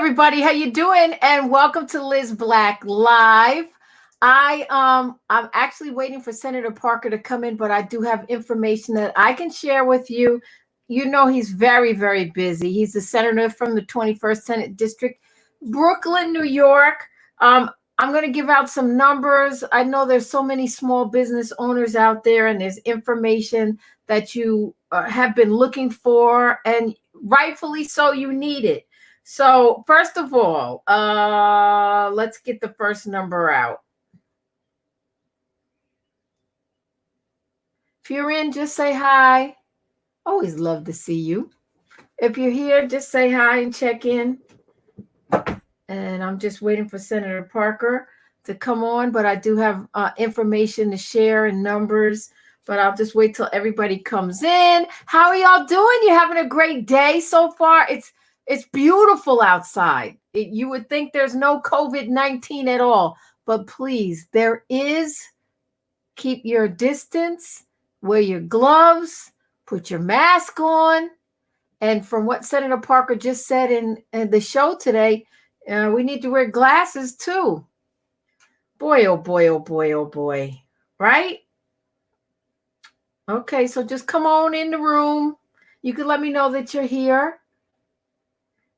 everybody. How you doing? And welcome to Liz Black Live. I'm actually waiting for Senator Parker to come in, but I do have information that I can share with you. You know he's very, very busy. He's a senator from the 21st Senate District, Brooklyn, New York. I'm going to give out some numbers. I know there's so many small business owners out there, and there's information that you have been looking for, and rightfully so, you need it. So first of all, let's get the first number out. If you're in, just say hi. Always love to see you. If you're here, just say hi and check in. And I'm just waiting for Senator Parker to come on, but I do have information to share and numbers, but I'll just wait till everybody comes in. How are y'all doing? You having a great day so far? It's beautiful outside. You would think there's no COVID-19 at all, but please, there is. Keep your distance, wear your gloves, put your mask on. And from what Senator Parker just said in the show today, we need to wear glasses too. Boy, oh boy, oh boy, oh boy. Right? Okay, so just come on in the room. You can let me know that you're here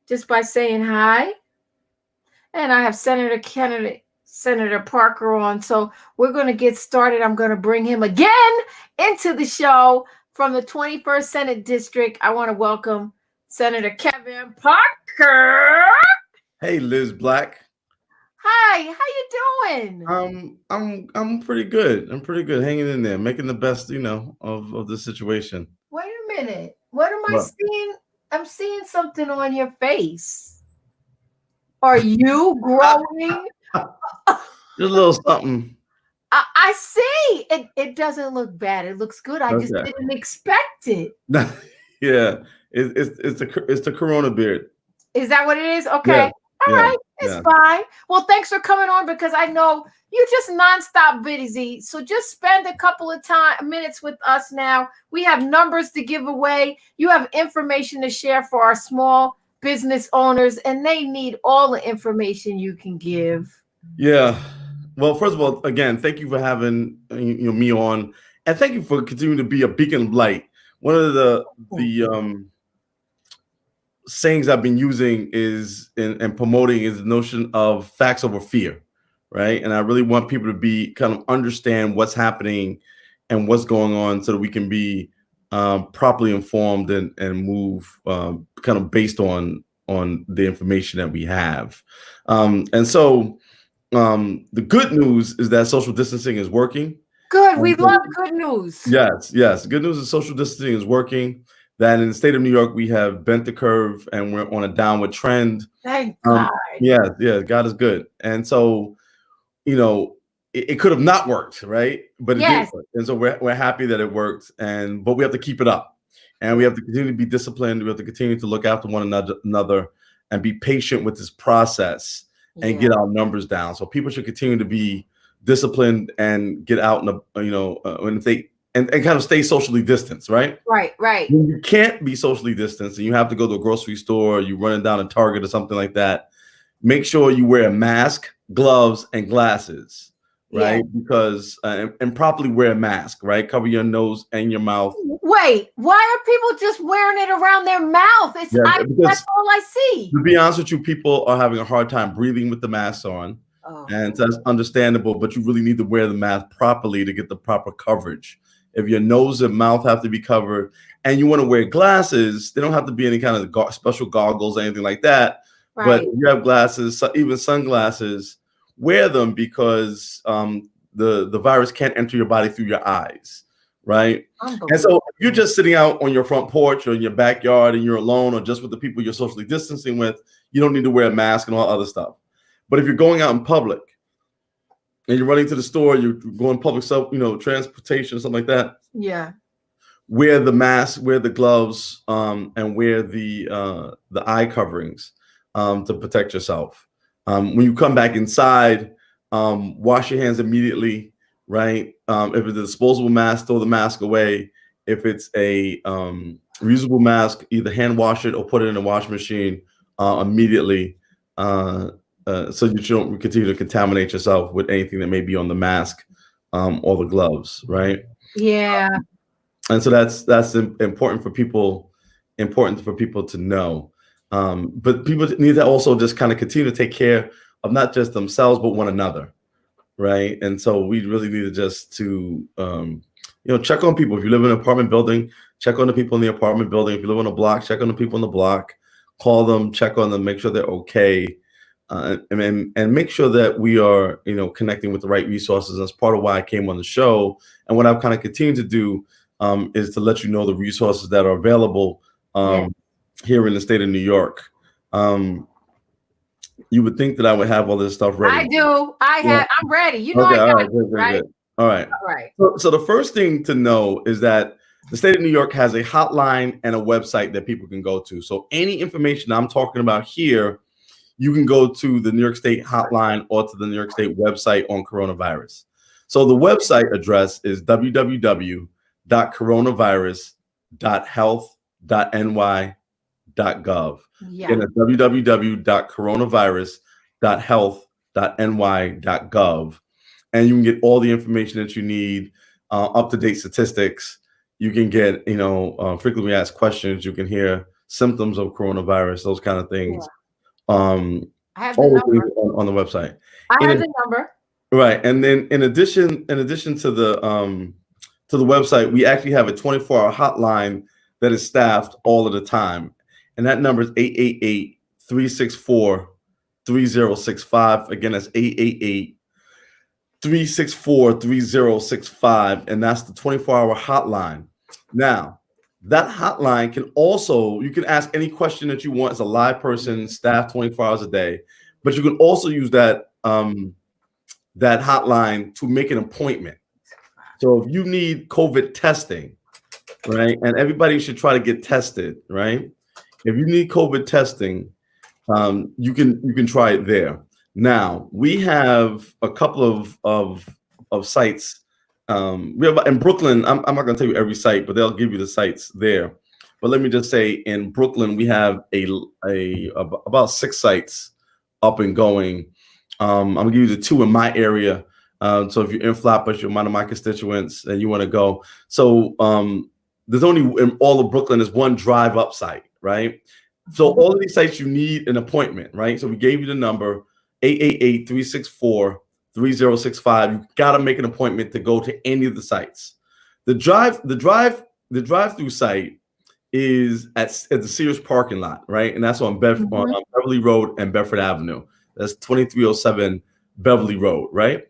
just by saying hi. And I have Senator Parker on. So we're going to get started. I'm going to bring him again into the show from the 21st Senate District. I want to welcome Senator Kevin Parker. Hey, Liz Black. Hi, how you doing? I'm pretty good. I'm pretty good, hanging in there, making the best, of the situation. Wait a minute. What am I seeing? I'm seeing something on your face. Are you growing? Just a little something. I see. It doesn't look bad. It looks good. I just didn't expect it. Yeah, it's the Corona beard. Is that what it is? Okay. All right. It's fine. Well, thanks for coming on, because I know you're just nonstop busy. So just spend a couple of minutes with us now. We have numbers to give away. You have information to share for our small business owners, and they need all the information you can give. Yeah. Well, first of all, again, thank you for having me on, and thank you for continuing to be a beacon of light. One of the sayings I've been using is and promoting is the notion of facts over fear, right? And I really want people to be kind of understand what's happening and what's going on, so that we can be properly informed and move kind of based on the information that we have. And so the good news is that social distancing is working. Good. We love good news. Yes. Good news is social distancing is working. That in the state of New York, we have bent the curve and we're on a downward trend. Thank God. Yeah, God is good. And so, it could have not worked, right? But it did work. And so we're happy that it worked. But we have to keep it up. And we have to continue to be disciplined. We have to continue to look after one another and be patient with this process and get our numbers down. So people should continue to be disciplined and get out and kind of stay socially distanced, right? Right. When you can't be socially distanced and you have to go to a grocery store, you're running down a Target or something like that, make sure you wear a mask, gloves, and glasses, right? Yeah. Because and properly wear a mask, right? Cover your nose and your mouth. Wait, why are people just wearing it around their mouth? That's all I see. To be honest with you, people are having a hard time breathing with the mask on. And that's understandable, but you really need to wear the mask properly to get the proper coverage. If your nose and mouth have to be covered and you want to wear glasses, they don't have to be any kind of special goggles or anything like that. Right. But if you have glasses, even sunglasses, wear them, because the virus can't enter your body through your eyes, right? And so if you're just sitting out on your front porch or in your backyard and you're alone or just with the people you're socially distancing with, you don't need to wear a mask and all other stuff. But if you're going out in public, and you're running to the store, you're going public transportation, something like that. Yeah. Wear the mask, wear the gloves, and wear the eye coverings to protect yourself. When you come back inside, wash your hands immediately, right? If it's a disposable mask, throw the mask away. If it's a reusable mask, either hand wash it or put it in a washing machine immediately. so you don't continue to contaminate yourself with anything that may be on the mask or the gloves, right? Yeah. And so that's important for people to know. But people need to also just kind of continue to take care of not just themselves but one another, right? And so we really need to just to check on people. If you live in an apartment building, check on the people in the apartment building. If you live on a block, check on the people in the block. Call them, check on them, make sure they're okay, and make sure that we are connecting with the right resources. That's part of why I came on the show, and what I've kind of continued to do is to let you know the resources that are available here in the state of New York. You would think that I would have all this stuff ready. I do. I'm ready. You know, okay, I got it, right? Good. All right. All right. So the first thing to know is that the state of New York has a hotline and a website that people can go to. So any information I'm talking about here, you can go to the New York State hotline or to the New York State website on coronavirus. So the website address is www.coronavirus.health.ny.gov. Again, it's www.coronavirus.health.ny.gov. And you can get all the information that you need, up-to-date statistics. You can get, frequently asked questions. You can hear symptoms of coronavirus, those kind of things. I have the number on the website. I have the number. Right, and then in addition to the website, we actually have a 24-hour hotline that is staffed all of the time, and that number is 888-364-3065. Again, that's 888-364-3065, and that's the 24-hour hotline. Now, that hotline you can ask any question that you want as a live person, staffed 24 hours a day, but you can also use that hotline to make an appointment. So if you need COVID testing, right, and everybody should try to get tested, right? If you need COVID testing, you can try it there. Now, we have a couple of sites. We have in Brooklyn. I'm not going to tell you every site, but they'll give you the sites there. But let me just say, in Brooklyn, we have about 6 sites up and going. I'm going to give you the 2 in my area. So if you're in Flatbush, you're one of my constituents, and you want to go. So there's only in all of Brooklyn is one drive-up site, right? So all of these sites, you need an appointment, right? So we gave you the number 888-364-3065. You got to make an appointment to go to any of the sites. The drive-through site is at the Sears parking lot, right? And that's on Beverly Road and Bedford Avenue. That's 2307 Beverly Road, right?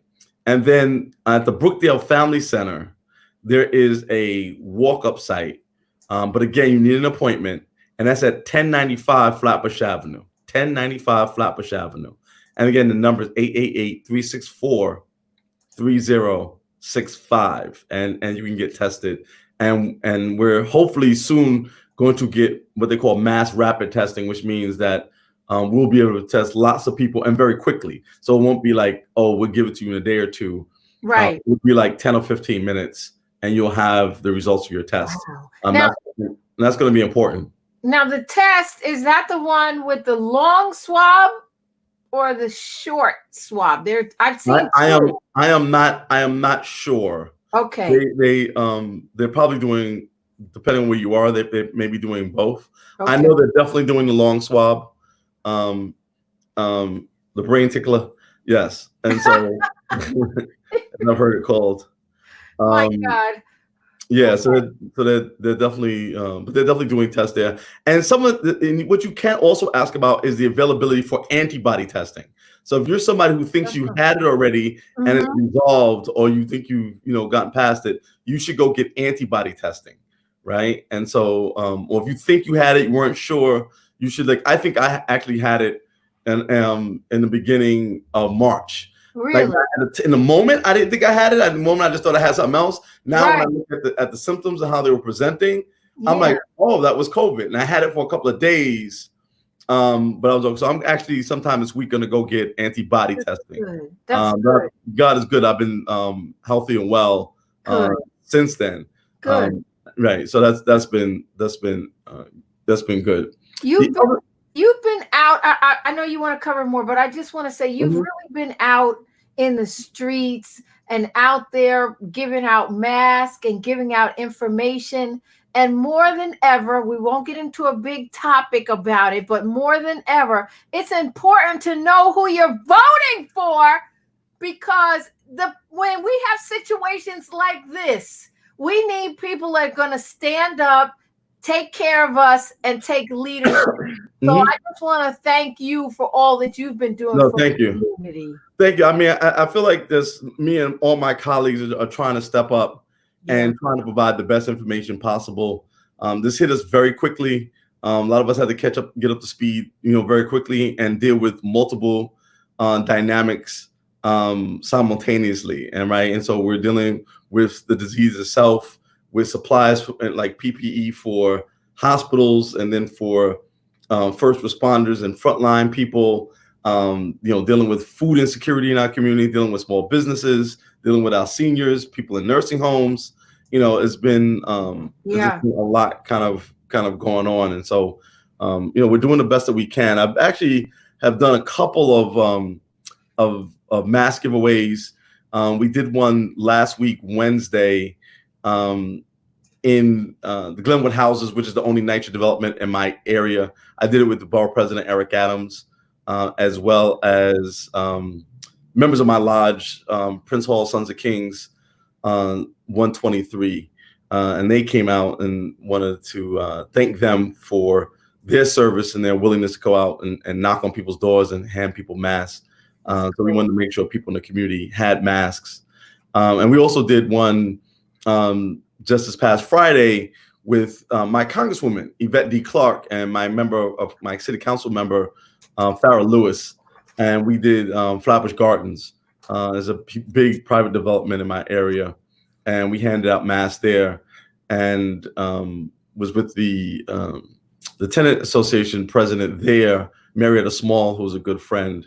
And then at the Brookdale Family Center, there is a walk-up site. But again, you need an appointment, and that's at 1095 Flatbush Avenue. 1095 Flatbush Avenue. And again, the number is 888-364-3065. And you can get tested. And we're hopefully soon going to get what they call mass rapid testing, which means that we'll be able to test lots of people and very quickly. So it won't be like, oh, we'll give it to you in a day or two. Right. It will be like 10 or 15 minutes, and you'll have the results of your test. Wow. That's going to be important. Now, the test, is that the one with the long swab or the short swab? I've seen. I am not sure. Okay. They're probably doing, depending on where you are, they may be doing both. Okay. I know they're definitely doing the long swab. The brain tickler, yes. And so I've heard it called. My God. Yeah, so they're definitely, but they're definitely doing tests there. And what you can also ask about is the availability for antibody testing. So if you're somebody who thinks you had it already and it's resolved, or you think you've gotten past it, you should go get antibody testing, right? And so, or if you think you had it, you weren't sure, you should I think I actually had it in the beginning of March. Really? In the moment, I didn't think I had it. At the moment, I just thought I had something else. Now, when I look at the symptoms and how they were presenting, I'm like, oh, that was COVID. And I had it for a couple of days. But I'm actually sometime this week going to go get antibody testing. Good. That's good. God is good. I've been healthy and well since then. Good. Right. So that's been good. You've been out. I know you want to cover more, but I just want to say you've really been out in the streets and out there giving out masks and giving out information. And more than ever, we won't get into a big topic about it, but more than ever, it's important to know who you're voting for, because when we have situations like this, we need people that are going to stand up, take care of us, and take leadership. So I just want to thank you for all that you've been doing for thank the you. community. Thank you. I mean, I feel like this, me and all my colleagues are trying to step up and trying to provide the best information possible. This hit us very quickly. A lot of us had to get up to speed, very quickly and deal with multiple dynamics simultaneously. And so we're dealing with the disease itself, with supplies like PPE for hospitals, and then for first responders and frontline people, dealing with food insecurity in our community, dealing with small businesses, dealing with our seniors, people in nursing homes. It's been a lot kind of going on. And so, we're doing the best that we can. I've actually have done a couple of mask giveaways. We did one last week, Wednesday, in the Glenwood Houses, which is the only NYCHA development in my area. I did it with the borough president, Eric Adams, as well as members of my lodge, Prince Hall Sons of Kings, 123. And they came out and wanted to thank them for their service and their willingness to go out and knock on people's doors and hand people masks. So we wanted to make sure people in the community had masks. And we also did one just this past Friday with my Congresswoman, Yvette D. Clarke, and my city council member, Farrah Lewis. And we did Flatbush Gardens. There's a big private development in my area. And we handed out masks there, and was with the tenant association president there, Marietta Small, who was a good friend,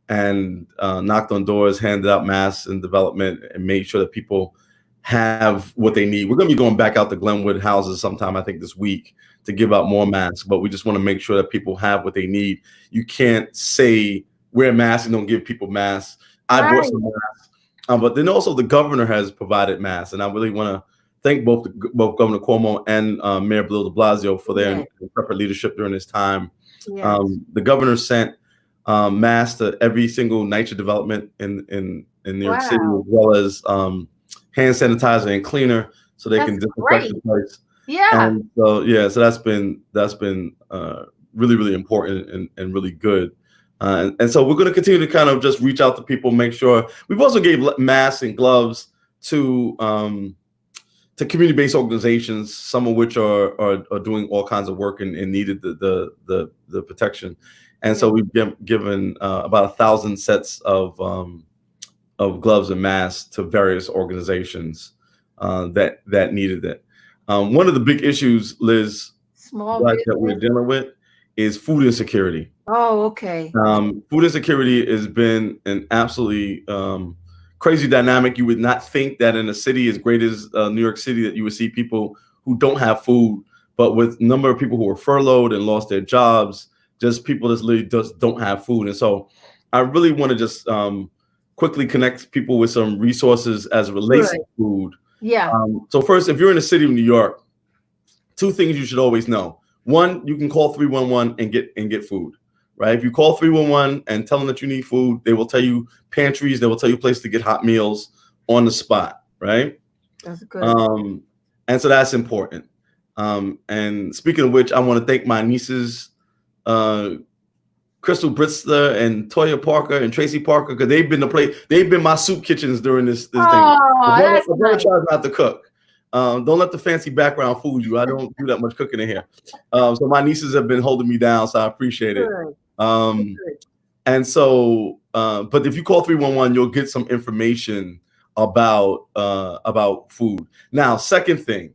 and knocked on doors, handed out masks in development, and made sure that people have what they need. We're going to be going back out to Glenwood Houses sometime, I think this week, to give out more masks, but we just want to make sure that people have what they need. You can't say wear masks and don't give people masks. I bought some masks, but then also the governor has provided masks, and I really want to thank both Governor Cuomo and Mayor Bill de Blasio for their proper leadership during this time. The governor sent masks to every single NYCHA development in New York City, as well as hand sanitizer and cleaner, so they can disinfect the place. And so so that's been really, really important and really good. And so we're going to continue to kind of just reach out to people, make sure. We've also gave masks and gloves to community-based organizations, some of which are doing all kinds of work and needed the protection. And so we've given about 1,000 sets of gloves and masks to various organizations that needed it. One of the big issues, Liz, that we're dealing with is food insecurity. Oh, okay. Food insecurity has been an absolutely crazy dynamic. You would not think that in a city as great as New York City that you would see people who don't have food, but with a number of people who were furloughed and lost their jobs, just people that literally just don't have food. And so I really want to just quickly connect people with some resources as it relates to food. So first, if you're in the city of New York, two things you should always know. One, you can call 311 and get food, right? If you call 311 and tell them that you need food, they will tell you pantries, they will tell you places to get hot meals on the spot, right? That's good. And so that's important. And speaking of which, I want to thank my nieces, Crystal Britzler and Toya Parker and Tracy Parker, because they've been my soup kitchens during this thing. The brother tries not to cook. Don't let the fancy background fool you. I don't do that much cooking in here. So my nieces have been holding me down, so I appreciate it. And so, but if you call 311, you'll get some information about food. Now, second thing,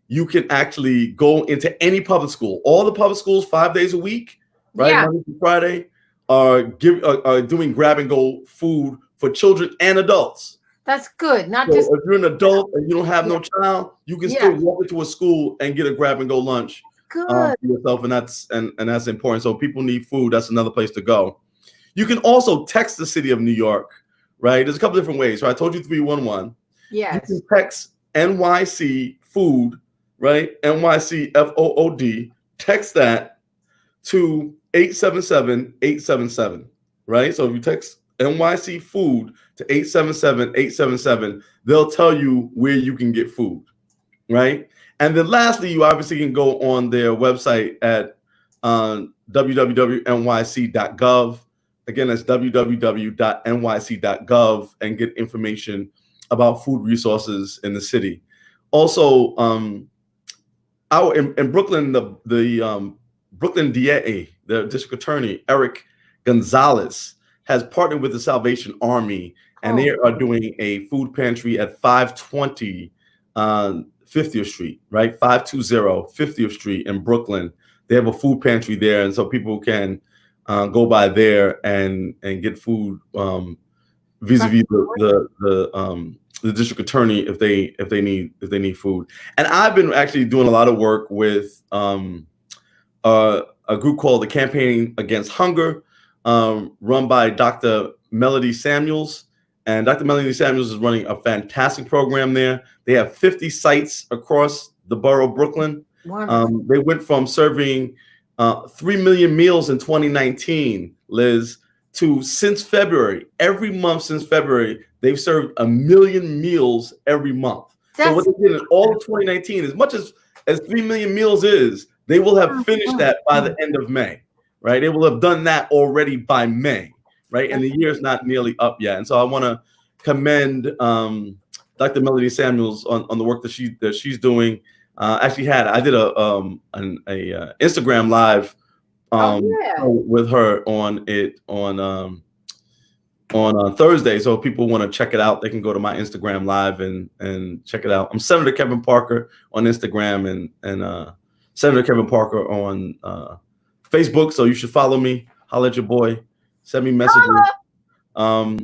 you can actually go into any public school. All the public schools 5 days a week, right? Monday through Friday, are doing grab and go food for children and adults. That's good. Not so just if you're an adult and you don't have no child, you can still walk into a school and get a grab and go lunch good. for yourself, and that's important. So people need food. That's another place to go. You can also text the city of New York, right? There's a couple different ways. Right? I told you 311. Yes. You can text NYC food, right? NYC FOOD. Text that to 877-877, right? So if you text NYC food to 877-877, they'll tell you where you can get food, right? And then lastly, you obviously can go on their website at www.nyc.gov. Again, that's www.nyc.gov, and get information about food resources in the city. Also, in Brooklyn, the Brooklyn DA, the district attorney, Eric Gonzalez, has partnered with the Salvation Army, and they are doing a food pantry at 520 50th Street, right? 520 50th Street in Brooklyn. They have a food pantry there, and so people can go by there and get food vis-a-vis the district attorney if they need food. And I've been actually doing a lot of work with a group called the Campaign Against Hunger, run by Dr. Melody Samuels. And Dr. Melody Samuels is running a fantastic program there. They have 50 sites across the borough of Brooklyn. They went from serving 3 million meals in 2019, Liz, to since February, every month since February, they've served 1 million meals every month. So what they did in all of 2019, as much as 3 million meals is, they will have finished that by the end of May, right? They will have done that already by May, right? And the year is not nearly up yet. And so I want to commend Dr. Melody Samuels on the work that she's doing. I did a Instagram live with her on Thursday. So if people want to check it out, they can go to my Instagram live and check it out. I'm Senator Kevin Parker on Instagram and Senator Kevin Parker on Facebook. So you should follow me. Holla at your boy. Send me messages. I'll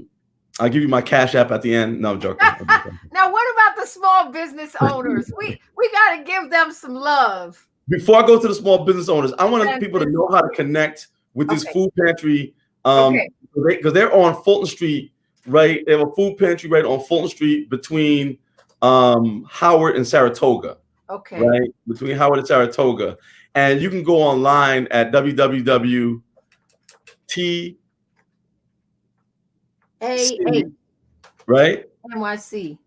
give you my Cash App at the end. No, I'm joking. Now, what about the small business owners? We got to give them some love. Before I go to the small business owners, I want people to know how to connect with this food pantry. Because they're on Fulton Street, right? They have a food pantry right on Fulton Street between Howard and Saratoga. Okay. Right? Between Howard and Saratoga. And you can go online at www.t right? NYC.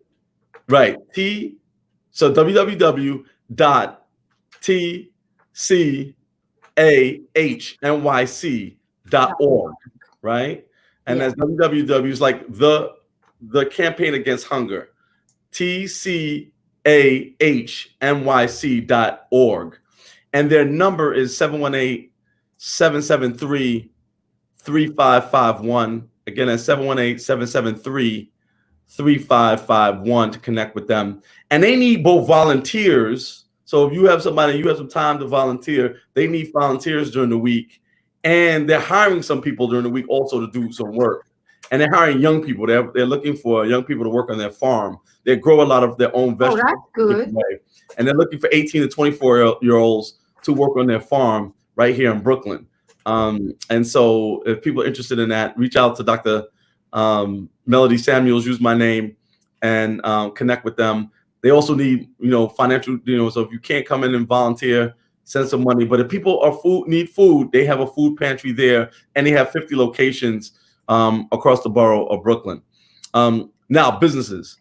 Right. So www.tcahnyc.org, right? And that's www is like the Campaign Against Hunger. tcahnyc.org. And their number is 718-773-3551. Again, that's 718-773-3551 to connect with them. And they need both volunteers. So if you have somebody, you have some time to volunteer, they need volunteers during the week. And they're hiring some people during the week also to do some work. And they're hiring young people. They're looking for young people to work on their farm. They grow a lot of their own vegetables. Oh, that's good. And they're looking for 18 to 24-year-olds to work on their farm right here in Brooklyn. And so if people are interested in that, reach out to Dr. Melody Samuels, use my name, and connect with them. They also need, financial, so if you can't come in and volunteer, send some money. But if people need food, they have a food pantry there, and they have 50 locations across the borough of Brooklyn. Now, businesses.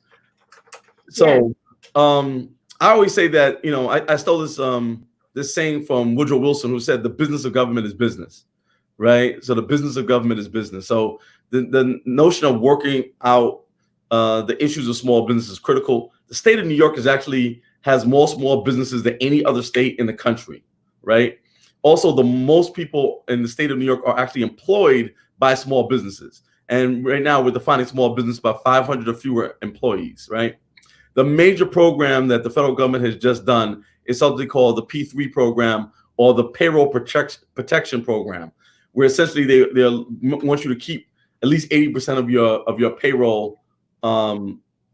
So I always say that, I stole this saying from Woodrow Wilson, who said the business of government is business, right? So the business of government is business. So the notion of working out the issues of small business is critical. The state of New York has more small businesses than any other state in the country, right? Also, the most people in the state of New York are actually employed by small businesses. And right now we're defining small business by 500 or fewer employees, right? The major program that the federal government has just done is something called the P3 program, or the payroll protection program, where essentially they want you to keep at least 80% of your payroll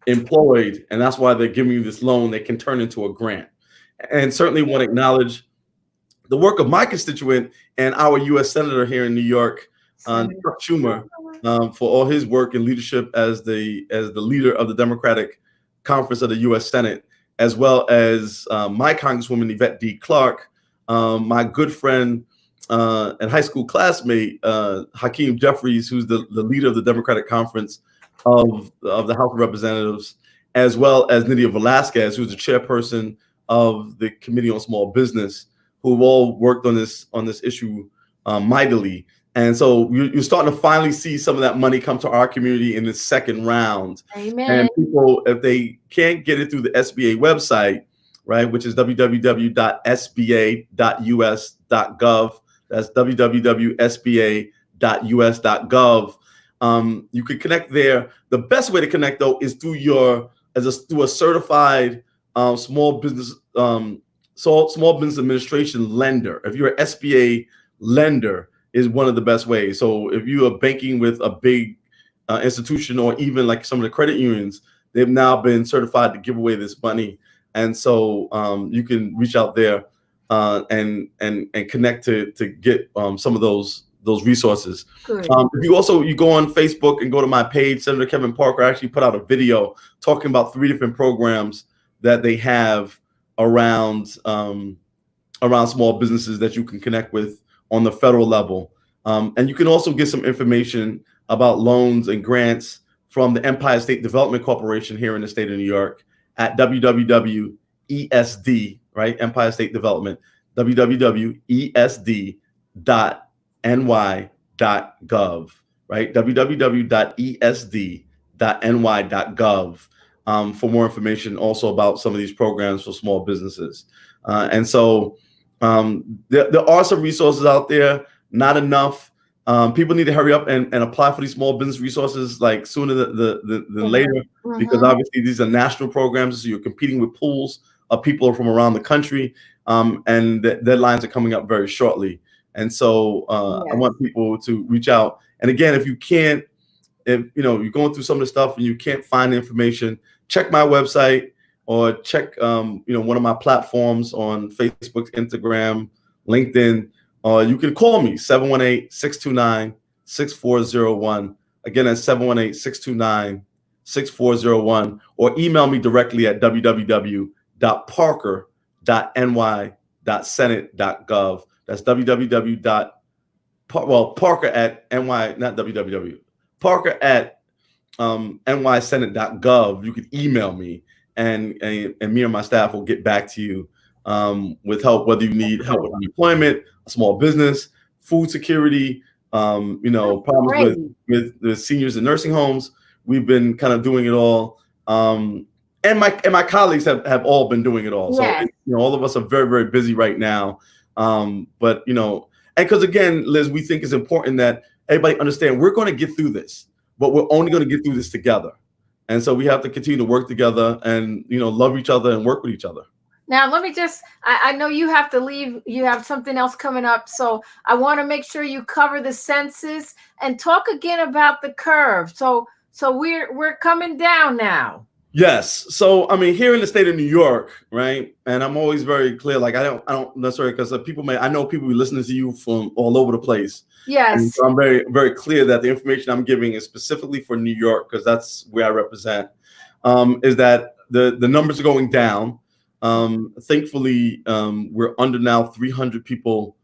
employed, and that's why they're giving you this loan that can turn into a grant. And certainly want to acknowledge the work of my constituent and our U.S. Senator here in New York, Chuck Schumer, for all his work and leadership as the leader of the Democratic Conference of the U.S. Senate, as well as my Congresswoman Yvette D. Clarke, my good friend and high school classmate Hakeem Jeffries, who's the leader of the Democratic Conference of the House of Representatives, as well as Nydia Velasquez, who's the chairperson of the Committee on Small Business, who've all worked on this issue mightily. And so you're starting to finally see some of that money come to our community in the second round. Amen. And people, if they can't get it through the SBA website, right, which is www.sba.us.gov, that's www.sba.us.gov. You can connect there. The best way to connect, though, is through a certified small business administration lender. If you're an SBA lender, is one of the best ways. So if you are banking with a big institution, or even like some of the credit unions, they've now been certified to give away this money, and so you can reach out there and connect to get some of those resources. If you go on Facebook and go to my page, Senator Kevin Parker actually put out a video talking about 3 different programs that they have around small businesses that you can connect with on the federal level. And you can also get some information about loans and grants from the Empire State Development Corporation here in the state of New York at www.esd, right? Empire State Development, www.esd.ny.gov, right? www.esd.ny.gov for more information also about some of these programs for small businesses. And so there are some resources out there, not enough. People need to hurry up and apply for these small business resources like sooner than later, because obviously these are national programs, so you're competing with pools of people from around the country, and the deadlines are coming up very shortly. And so I want people to reach out. And again, if you can't, if you're going through some of the stuff and you can't find the information, check my website or check one of my platforms on Facebook, Instagram, LinkedIn. You can call me 718-629-6401. Again, that's 718-629-6401, or email me directly at www.parker.ny.senate.gov. That's Parker@nysenate.gov. You can email me, and me or my staff will get back to you with help, whether you need help with unemployment, a small business, food security, problems with the seniors in nursing homes. We've been kind of doing it all. And my colleagues have all been doing it all. Yes. So all of us are very, very busy right now. But and because again, Liz, we think it's important that everybody understand we're going to get through this, but we're only going to get through this together. And so we have to continue to work together and love each other and work with each other. Now, let me I know you have to leave. You have something else coming up. So I want to make sure you cover the census and talk again about the curve. So we're coming down now. Yes. So, I mean, here in the state of New York, right? And I'm always very clear. Like, I don't necessarily, because I know people listening to you from all over the place. Yes. And so I'm very, very clear that the information I'm giving is specifically for New York, because that's where I represent, is that the numbers are going down. Thankfully, we're under now 300 people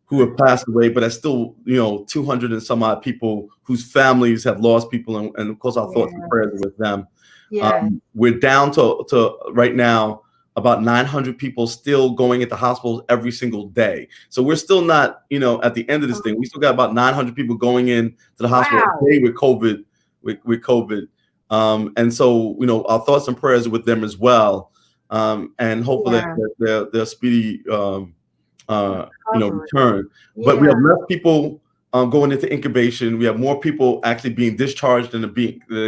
who have passed away, but that's still, 200 and some odd people whose families have lost people. And of course, our thoughts and prayers are with them. Yeah. We're down to right now about 900 people still going into hospitals every single day. So we're still not, at the end of this thing. We still got about 900 people going in to the hospital a day with COVID, with COVID. And so, our thoughts and prayers are with them as well. And hopefully they'll speedy, return. But we have less people going into incubation. We have more people actually being discharged than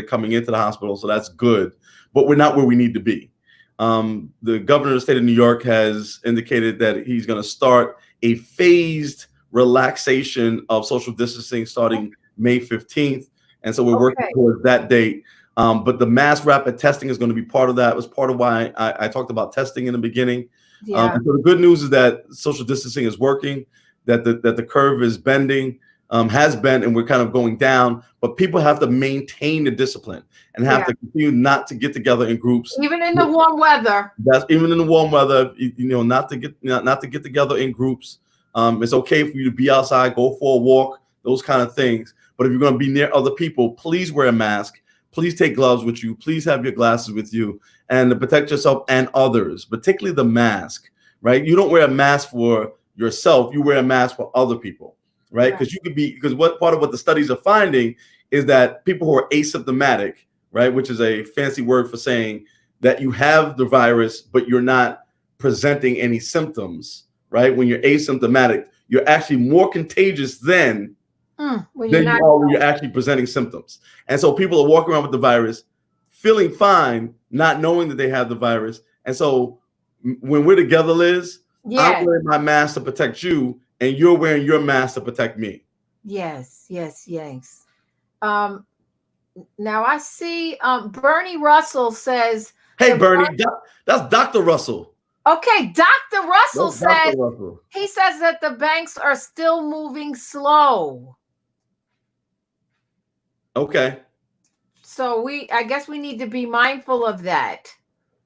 coming into the hospital. So that's good, but we're not where we need to be. The governor of the state of New York has indicated that he's going to start a phased relaxation of social distancing starting May 15th. And so we're working towards that date. But the mass rapid testing is going to be part of that. It was part of why I talked about testing in the beginning. Yeah. And so the good news is that social distancing is working, that the curve is bending, has been, and we're kind of going down. But people have to maintain the discipline and have to continue not to get together in groups, even in the warm weather. That's even in the warm weather. Not to get together in groups. It's okay for you to be outside, go for a walk, those kind of things. But if you're going to be near other people, please wear a mask. Please take gloves with you. Please have your glasses with you, and to protect yourself and others, particularly the mask. Right? You don't wear a mask for yourself. You wear a mask for other people. Right? Because what part of what the studies are finding is that people who are asymptomatic, right, which is a fancy word for saying that you have the virus, but you're not presenting any symptoms, right? When you're asymptomatic, you're actually more contagious than you are when you're actually presenting symptoms. And so people are walking around with the virus, feeling fine, not knowing that they have the virus. And so when we're together, Liz, I'm wearing my mask to protect you, and you're wearing your mask to protect me. Yes. Now I see Bernie Russell says, hey, Bernie, that's Dr. Russell. Okay, Dr. Russell says, he says that the banks are still moving slow. Okay. So I guess we need to be mindful of that.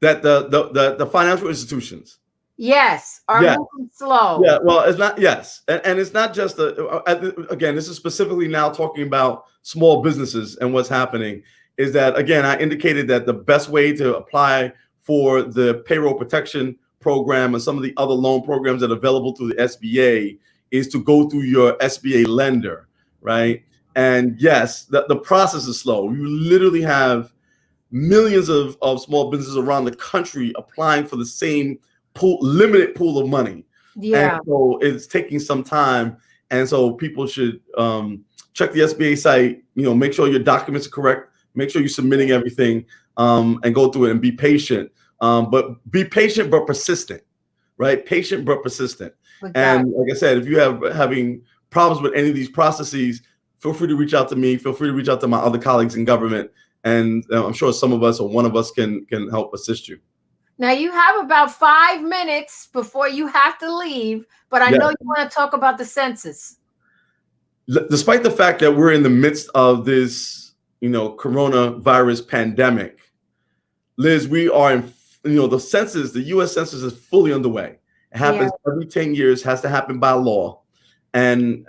That the financial institutions. Yes, are moving slow. Yeah, well, it's not, yes. And it's not just, again, this is specifically now talking about small businesses, and what's happening is that, again, I indicated that the best way to apply for the payroll protection program and some of the other loan programs that are available through the SBA is to go through your SBA lender, right? And yes, the process is slow. You literally have millions of small businesses around the country applying for the same limited pool of money. Yeah. And so it's taking some time. And so people should check the SBA site, make sure your documents are correct, make sure you're submitting everything, and go through it and be patient. But be patient but persistent, right? Patient but persistent. And like I said, if you having problems with any of these processes, feel free to reach out to me. Feel free to reach out to my other colleagues in government. And I'm sure some of us or one of us can help assist you. Now you have about 5 minutes before you have to leave, but I know you want to talk about the census. Despite the fact that we're in the midst of this, coronavirus pandemic, Liz, we are in, the census, the U.S. Census is fully underway. It happens every 10 years, has to happen by law. And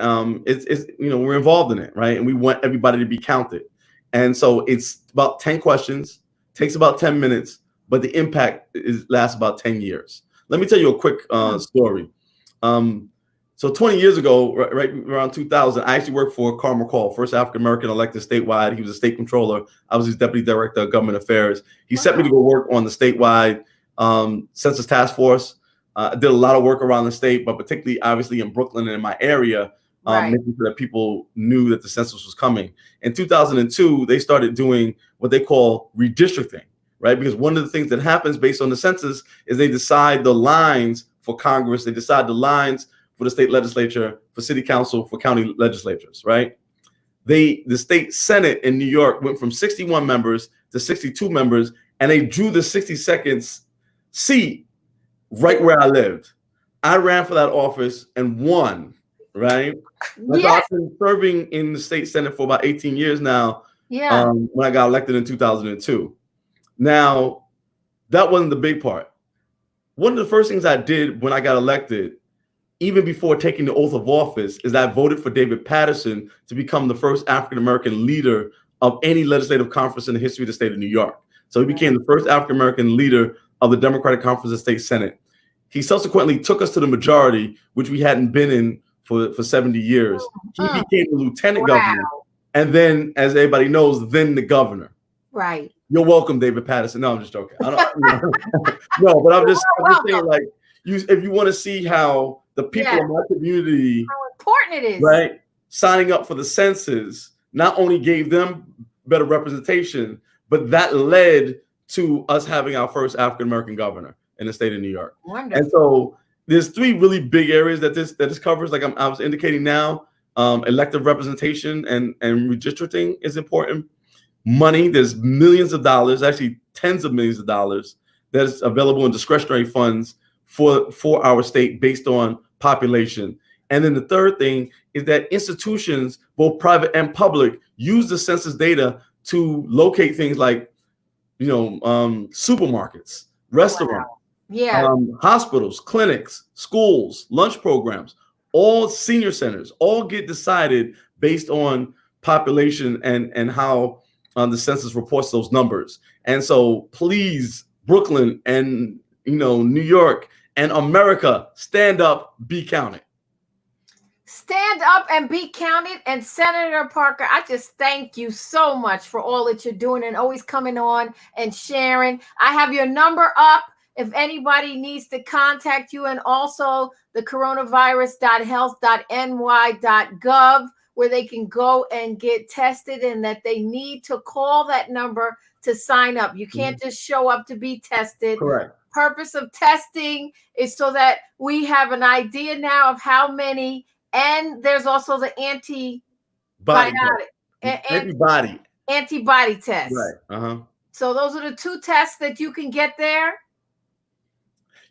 it's we're involved in it, right? And we want everybody to be counted. And so it's about 10 questions, takes about 10 minutes. But the impact lasts about 10 years. Let me tell you a quick story. So 20 years ago, right around 2000, I actually worked for Carl McCall, first African-American elected statewide. He was a state controller. I was his deputy director of government affairs. He sent me to go work on the statewide census task force. I did a lot of work around the state, but particularly obviously in Brooklyn and in my area, making sure that people knew that the census was coming. In 2002, they started doing what they call redistricting. Right, because one of the things that happens based on the census is they decide the lines for Congress, they decide the lines for the state legislature, for city council, for county legislatures. Right, the state Senate in New York went from 61 members to 62 members, and they drew the 62nd seat right where I lived. I ran for that office and won. Right, I've been serving in the state Senate for about 18 years now. When I got elected in 2002. Now, that wasn't the big part. One of the first things I did when I got elected, even before taking the oath of office, is I voted for David Paterson to become the first African-American leader of any legislative conference in the history of the state of New York. So he became the first African-American leader of the Democratic Conference of State Senate. He subsequently took us to the majority, which we hadn't been in for 70 years. He became the lieutenant governor. And then, as everybody knows, then the governor. Right. You're welcome, David Paterson. No, I'm just joking. No, but I'm just saying, like, if you want to see how the people in my community, how important it is, right, signing up for the census not only gave them better representation, but that led to us having our first African-American governor in the state of New York. Wonderful. And so there's 3 really big areas that this covers. Like I was indicating now, elective representation and redistricting is important. Money, there's millions of dollars, actually tens of millions of dollars that is available in discretionary funds for our state based on population. And then the third thing is that institutions, both private and public, use the census data to locate things like, supermarkets, restaurants, hospitals, clinics, schools, lunch programs, all senior centers, all get decided based on population and how the census reports those numbers. And so please, Brooklyn and New York and America, stand up, be counted. Stand up and be counted. And Senator Parker, I just thank you so much for all that you're doing and always coming on and sharing. I have your number up if anybody needs to contact you, and also the coronavirus.health.ny.gov, where they can go and get tested, and that they need to call that number to sign up. You can't just show up to be tested. Correct. Purpose of testing is so that we have an idea now of how many. And there's also the antibody test. Right. So those are the two tests that you can get there.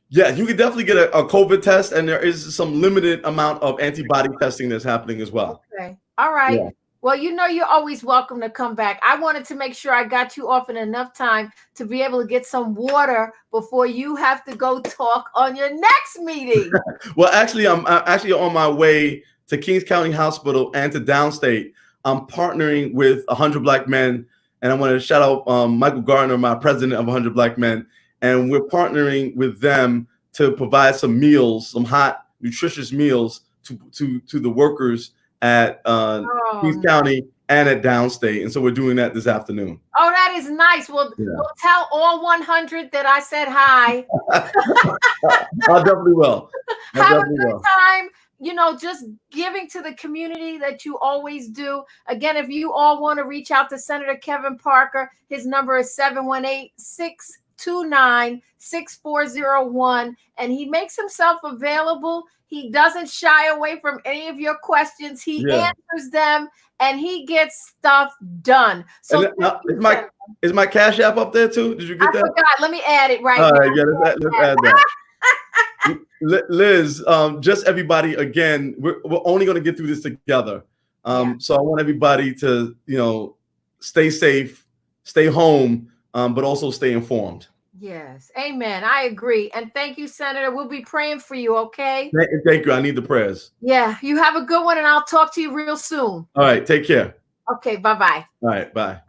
Yeah, you can definitely get a COVID test, and there is some limited amount of antibody testing that's happening as well. Okay. All right. Yeah. Well, you're always welcome to come back. I wanted to make sure I got you off in enough time to be able to get some water before you have to go talk on your next meeting. Well, actually, I'm actually on my way to Kings County Hospital and to Downstate. I'm partnering with 100 Black Men, and I want to shout out Michael Gardner, my president of 100 Black Men, and we're partnering with them to provide some meals, some hot, nutritious meals to the workers at Kings County and at Downstate. And so we're doing that this afternoon. Oh, that is nice. Well, we'll tell all 100 that I said hi. I definitely will. Have a good time. Just giving to the community that you always do. Again, if you all want to reach out to Senator Kevin Parker, his number is 718-629-6401. And he makes himself available. He doesn't shy away from any of your questions. He answers them, and he gets stuff done. So is my Cash App up there too? Did you get that? I forgot. Let me add it right now. Let's add that. Liz, just everybody, again, we're only going to get through this together. So I want everybody to, stay safe, stay home, but also stay informed. Yes. Amen. I agree. And thank you, Senator. We'll be praying for you. Okay. Thank you. I need the prayers. Yeah. You have a good one, and I'll talk to you real soon. All right. Take care. Okay. Bye-bye. All right. Bye.